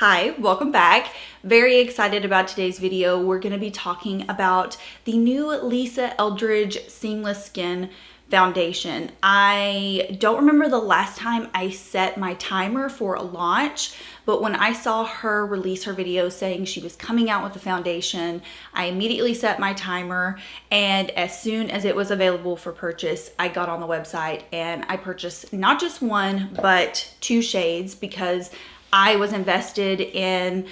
Hi, welcome back. Very excited about today's video. We're going to be talking about the new Lisa Eldridge Seamless Skin Foundation. I don't remember the last time I set my timer for a launch, but when I saw her release her video saying she was coming out with the foundation, I immediately set my timer, and as soon as it was available for purchase, I got on the website and I purchased not just one, but two shades because I was invested in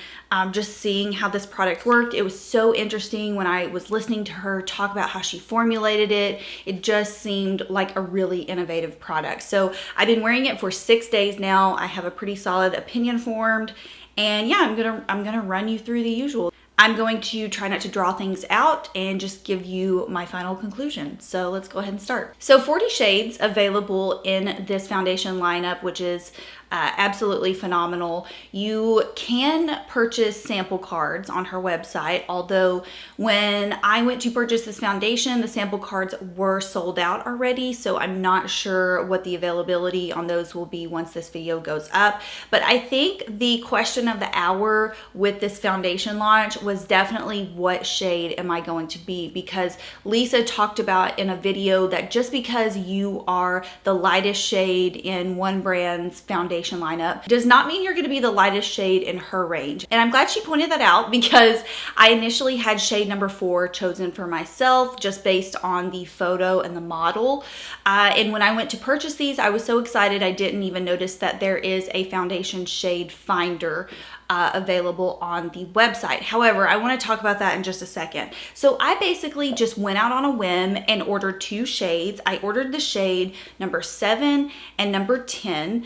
just seeing how this product worked. It was so interesting when I was listening to her talk about how she formulated it. It just seemed like a really innovative product. So I've been wearing it for 6 days now. I have a pretty solid opinion formed, and yeah, I'm gonna run you through the usual. I'm going to try not to draw things out and just give you my final conclusion. So let's go ahead and start. So 40 shades available in this foundation lineup, which is absolutely phenomenal. You can purchase sample cards on her website, although when I went to purchase this foundation, the sample cards were sold out already, so I'm not sure what the availability on those will be once this video goes up. But I think the question of the hour with this foundation launch was definitely what shade am I going to be, because Lisa talked about in a video that just because you are the lightest shade in one brand's foundation lineup does not mean you're going to be the lightest shade in her range. And I'm glad she pointed that out, because I initially had shade number 4 chosen for myself just based on the photo and the model. And when I went to purchase these, I was so excited I didn't even notice that there is a foundation shade finder available on the website. However, I want to talk about that in just a second. So I basically just went out on a whim and ordered two shades. I ordered the shade number 7 and number 10.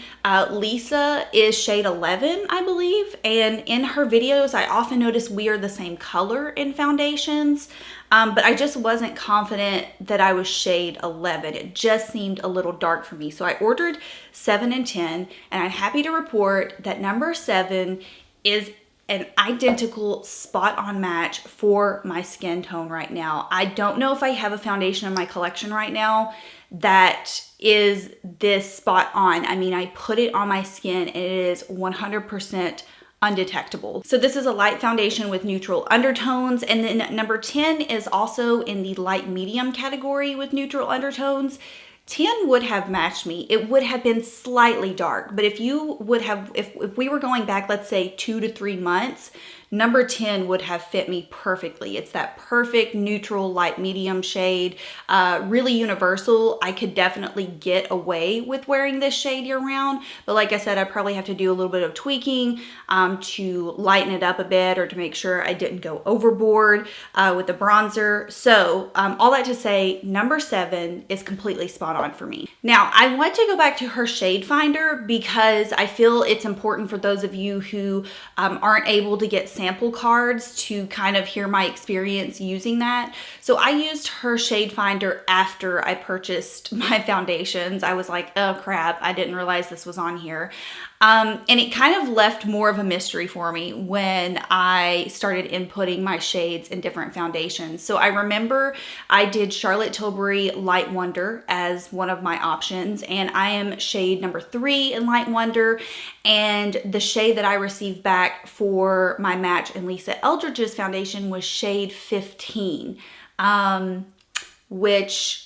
Lisa is shade 11, I believe. And in her videos, I often notice we are the same color in foundations. But I just wasn't confident that I was shade 11. It just seemed a little dark for me. So I ordered 7 and 10, and I'm happy to report that number 7 is an identical spot-on match for my skin tone right now. I don't know if I have a foundation in my collection right now that is this spot on. I mean, I put it on my skin and it is 100% undetectable. So this is a light foundation with neutral undertones, and then number 10 is also in the light medium category with neutral undertones. 10 would have matched me. It would have been slightly dark, but if we were going back, let's say 2 to 3 months, number 10 would have fit me perfectly. It's that perfect neutral light medium shade, really universal. I could definitely get away with wearing this shade year round, but like I said, I probably have to do a little bit of tweaking to lighten it up a bit, or to make sure I didn't go overboard with the bronzer. So all that to say, number 7 is completely spot on for me. Now, I want to go back to her shade finder because I feel it's important for those of you who aren't able to get sample cards to kind of hear my experience using that. So I used her shade finder after I purchased my foundations. I was like, oh crap, I didn't realize this was on here. And it kind of left more of a mystery for me when I started inputting my shades in different foundations. So I remember I did Charlotte Tilbury Light Wonder as one of my options, and I am shade number 3 in Light Wonder, and the shade that I received back for my match in Lisa Eldridge's foundation was shade 15, which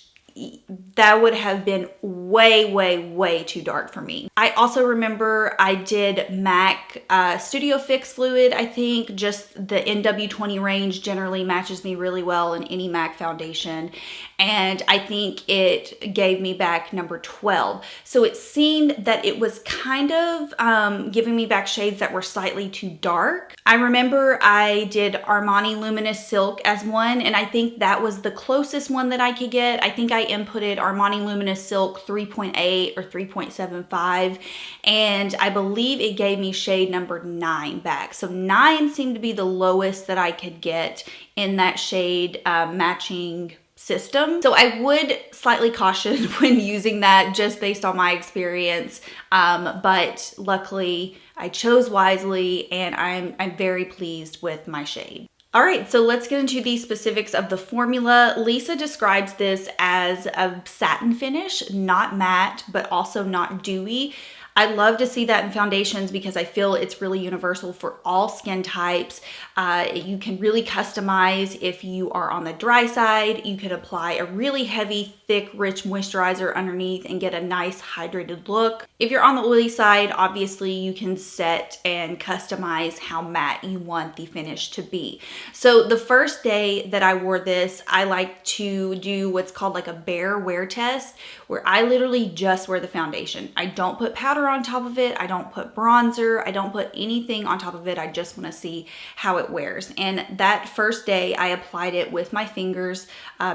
that would have been way too dark for me. I also remember I did MAC Studio Fix Fluid. I think just the NW20 range generally matches me really well in any MAC foundation, and I think it gave me back number 12. So it seemed that it was kind of giving me back shades that were slightly too dark. I remember I did Armani Luminous Silk as one, and I think that was the closest one that I could get. I think I inputted Armani Luminous Silk 3.8 or 3.75, and I believe it gave me shade number 9 back. So 9 seemed to be the lowest that I could get in that shade matching system. So I would slightly caution when using that just based on my experience, but luckily I chose wisely, and I'm very pleased with my shade. All right, so let's get into the specifics of the formula. Lisa describes this as a satin finish, not matte, but also not dewy. I love to see that in foundations because I feel it's really universal for all skin types. You can really customize. If you are on the dry side, you could apply a really heavy, thick, rich moisturizer underneath and get a nice hydrated look. If you're on the oily side, obviously you can set and customize how matte you want the finish to be. So the first day that I wore this, I like to do what's called like a bare wear test, where I literally just wear the foundation. I don't put powder on top of it. I don't put bronzer. I don't put anything on top of it. I just want to see how it wears. And that first day I applied it with my fingers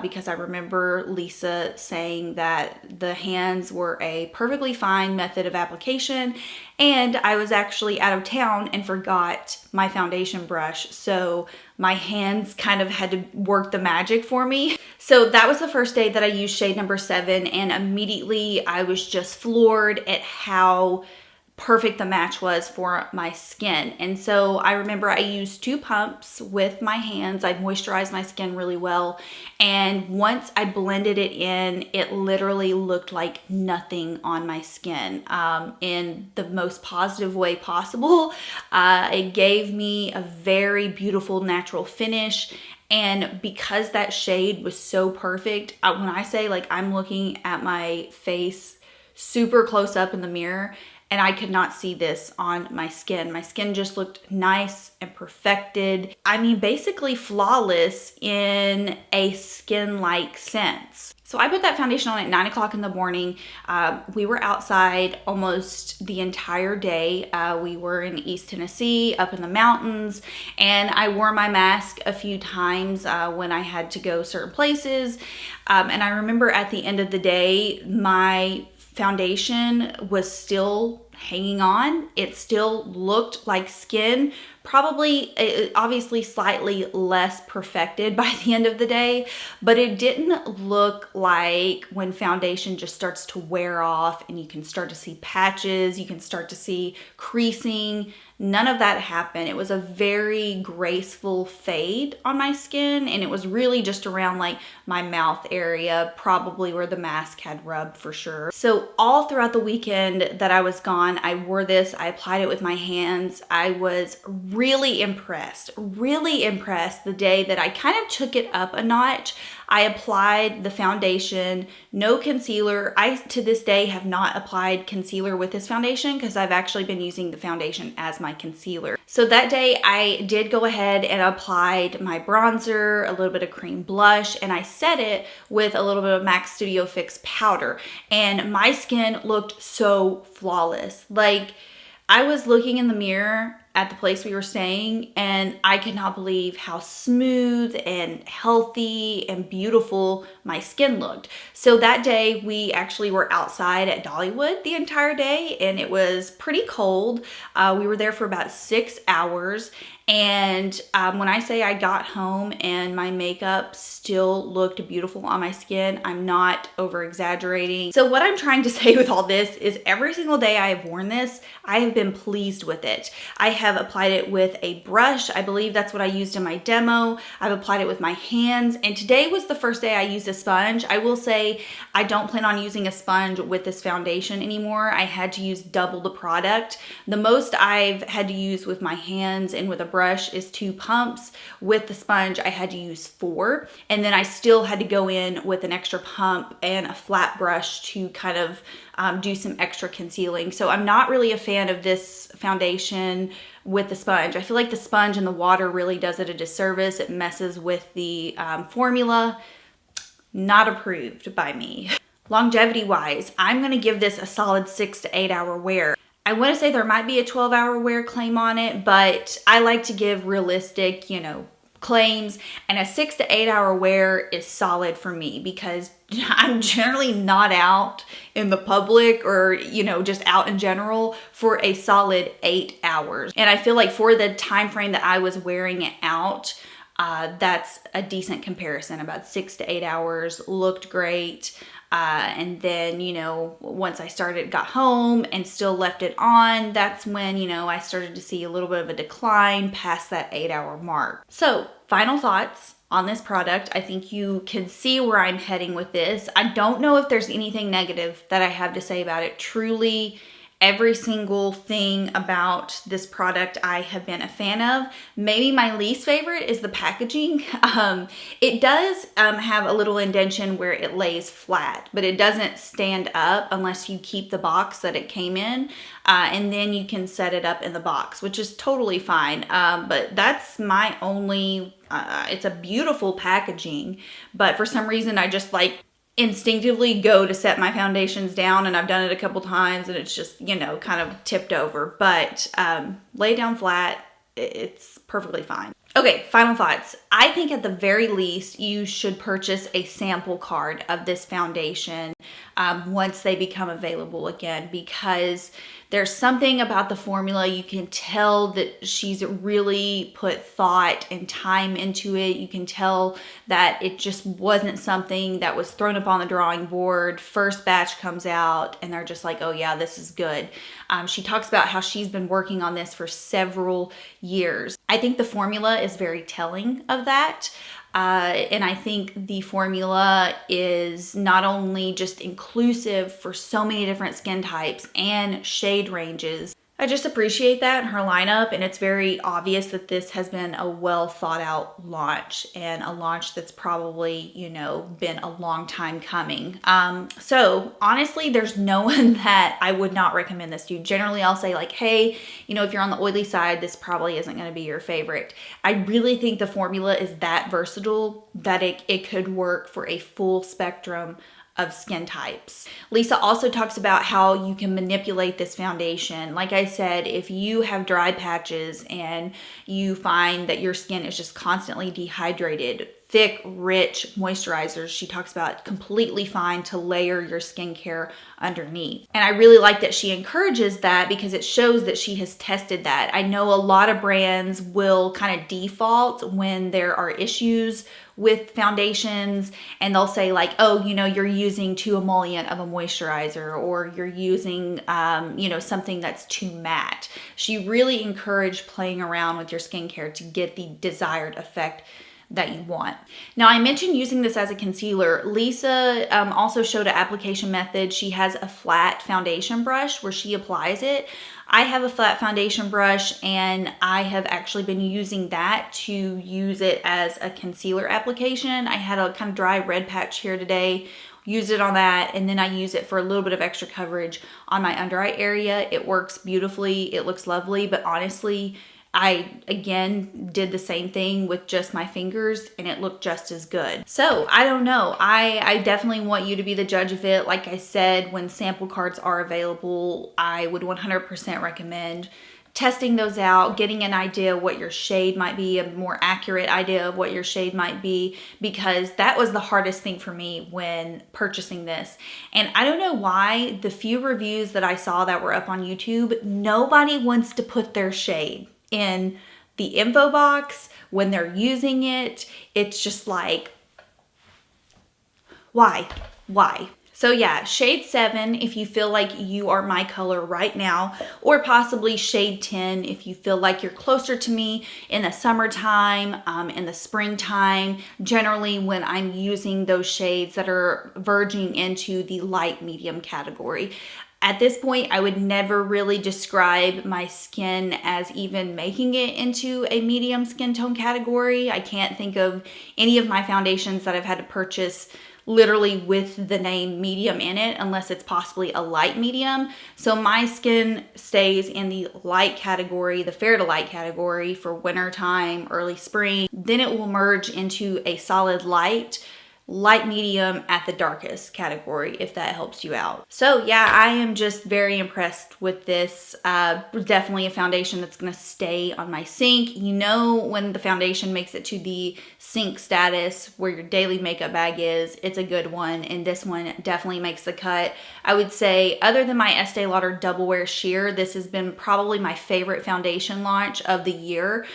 because I remember Lisa saying that the hands were a perfectly fine method of application. And I was actually out of town and forgot my foundation brush. So my hands kind of had to work the magic for me. So that was the first day that I used shade number 7, and immediately I was just floored at how perfect the match was for my skin. And so I remember I used 2 pumps with my hands. I moisturized my skin really well. And once I blended it in, it literally looked like nothing on my skin in the most positive way possible. It gave me a very beautiful natural finish. And because that shade was so perfect, when I say like I'm looking at my face super close up in the mirror, and I could not see this on my skin. My skin just looked nice and perfected. I mean, basically flawless in a skin-like sense. So I put that foundation on at 9 o'clock in the morning. We were outside almost the entire day. We were in East Tennessee, up in the mountains, and I wore my mask a few times when I had to go certain places. And I remember at the end of the day, my foundation was still hanging on. It still looked like skin, probably obviously slightly less perfected by the end of the day, but it didn't look like when foundation just starts to wear off and you can start to see patches, you can start to see creasing. None of that happened. It was a very graceful fade on my skin, and it was really just around like my mouth area, probably where the mask had rubbed for sure. So all throughout the weekend that I was gone, I wore this. I applied it with my hands. I was really impressed the day that I kind of took it up a notch. I applied the foundation, no concealer. I, to this day, have not applied concealer with this foundation because I've actually been using the foundation as my concealer. So that day I did go ahead and applied my bronzer, a little bit of cream blush, and I set it with a little bit of MAC Studio Fix powder. And my skin looked so flawless. Like, I was looking in the mirror at the place we were staying, and I could not believe how smooth and healthy and beautiful my skin looked. So that day we actually were outside at Dollywood the entire day, and it was pretty cold. We were there for about 6 hours. And when I say I got home and my makeup still looked beautiful on my skin, I'm not over exaggerating. So what I'm trying to say with all this is every single day I have worn this, I have been pleased with it. I have applied it with a brush. I believe that's what I used in my demo. I've applied it with my hands. And today was the first day I used a sponge. I will say I don't plan on using a sponge with this foundation anymore. I had to use double the product. The most I've had to use with my hands and with a brush is 2 pumps. With the sponge, I had to use 4. And then I still had to go in with an extra pump and a flat brush to kind of do some extra concealing. So I'm not really a fan of this foundation with the sponge. I feel like the sponge and the water really does it a disservice. It messes with the formula. Not approved by me. Longevity wise, I'm gonna give this a solid 6 to 8 hour wear. I want to say there might be a 12-hour wear claim on it, but I like to give realistic, claims, and a 6 to 8 hour wear is solid for me because I'm generally not out in the public or, just out in general for a solid 8 hours. And I feel like for the time frame that I was wearing it out, that's a decent comparison. About 6 to 8 hours, looked great. And then, once I got home and still left it on, that's when, I started to see a little bit of a decline past that 8 hour mark. So final thoughts on this product. I think you can see where I'm heading with this. I don't know if there's anything negative that I have to say about it. Truly, Every single thing about this product I have been a fan of. Maybe my least favorite is the packaging. It does have a little indentation where it lays flat, but it doesn't stand up unless you keep the box that it came in, and then you can set it up in the box, which is totally fine. But that's my only, it's a beautiful packaging, but for some reason I just like instinctively go to set my foundations down, and I've done it a couple times and it's just, you know, kind of tipped over, but lay down flat, it's perfectly fine. Okay, final thoughts. I think at the very least you should purchase a sample card of this foundation once they become available again, because there's something about the formula. You can tell that she's really put thought and time into it. You can tell that it just wasn't something that was thrown up on the drawing board. First batch comes out and they're just like, oh yeah, this is good. She talks about how she's been working on this for several years. I think the formula is very telling of that. And I think the formula is not only just inclusive for so many different skin types and shade ranges. I just appreciate that in her lineup, and it's very obvious that this has been a well thought out launch, and a launch that's probably, you know, been a long time coming. So honestly, there's no one that I would not recommend this to. Generally, I'll say like, hey, you know, if you're on the oily side, this probably isn't going to be your favorite. I really think the formula is that versatile that it could work for a full spectrum of skin types. Lisa also talks about how you can manipulate this foundation. Like I said, if you have dry patches and you find that your skin is just constantly dehydrated, thick, rich moisturizers, she talks about completely fine to layer your skincare underneath. And I really like that she encourages that, because it shows that she has tested that. I know a lot of brands will kind of default when there are issues with foundations, and they'll say like, oh, you know, you're using too emollient of a moisturizer, or you're using, you know, something that's too matte. She really encouraged playing around with your skincare to get the desired effect that you want. Now, I mentioned using this as a concealer. Lisa also showed an application method. She has a flat foundation brush where she applies it. I have a flat foundation brush, and I have actually been using that to use it as a concealer application. I had a kind of dry red patch here today, used it on that, and then I use it for a little bit of extra coverage on my under eye area. It works beautifully. It looks lovely, but honestly, I, again, did the same thing with just my fingers, and it looked just as good. So I don't know. I definitely want you to be the judge of it. Like I said, when sample cards are available, I would 100% recommend testing those out, getting an idea of what your shade might be, a more accurate idea of what your shade might be, because that was the hardest thing for me when purchasing this. And I don't know why, the few reviews that I saw that were up on YouTube, nobody wants to put their shade in the info box when they're using it. It's just like, why? So yeah, shade 7 if you feel like you are my color right now, or possibly shade 10 if you feel like you're closer to me in the summertime, in the springtime, generally when I'm using those shades that are verging into the light medium category. At this point, I would never really describe my skin as even making it into a medium skin tone category. I can't think of any of my foundations that I've had to purchase literally with the name medium in it, unless it's possibly a light medium. So my skin stays in the light category, the fair to light category for winter time, early spring. Then it will merge into a solid light medium at the darkest category, if that helps you out. So yeah, I am just very impressed with this. Definitely a foundation that's gonna stay on my sink. You know, when the foundation makes it to the sink status where your daily makeup bag is, it's a good one, and this one definitely makes the cut. I would say, other than my Estee Lauder Double Wear Sheer, this has been probably my favorite foundation launch of the year.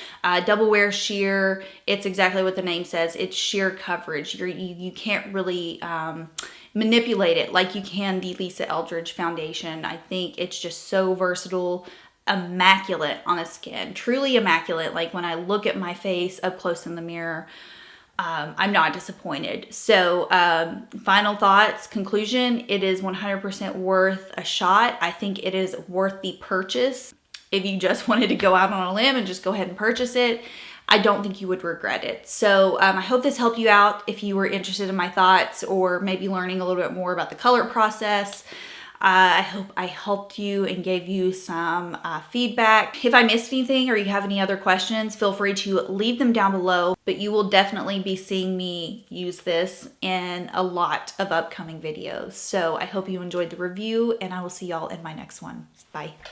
Double Wear Sheer, it's exactly what the name says. It's sheer coverage. You can't really manipulate it like you can the Lisa Eldridge foundation. I think it's just so versatile, immaculate on the skin, truly immaculate. Like when I look at my face up close in the mirror, I'm not disappointed. So final thoughts, conclusion, it is 100% worth a shot. I think it is worth the purchase. If you just wanted to go out on a limb and just go ahead and purchase it, I don't think you would regret it. So I hope this helped you out if you were interested in my thoughts or maybe learning a little bit more about the color process. I hope I helped you and gave you some feedback. If I missed anything or you have any other questions, feel free to leave them down below, but you will definitely be seeing me use this in a lot of upcoming videos. So I hope you enjoyed the review and I will see y'all in my next one. Bye.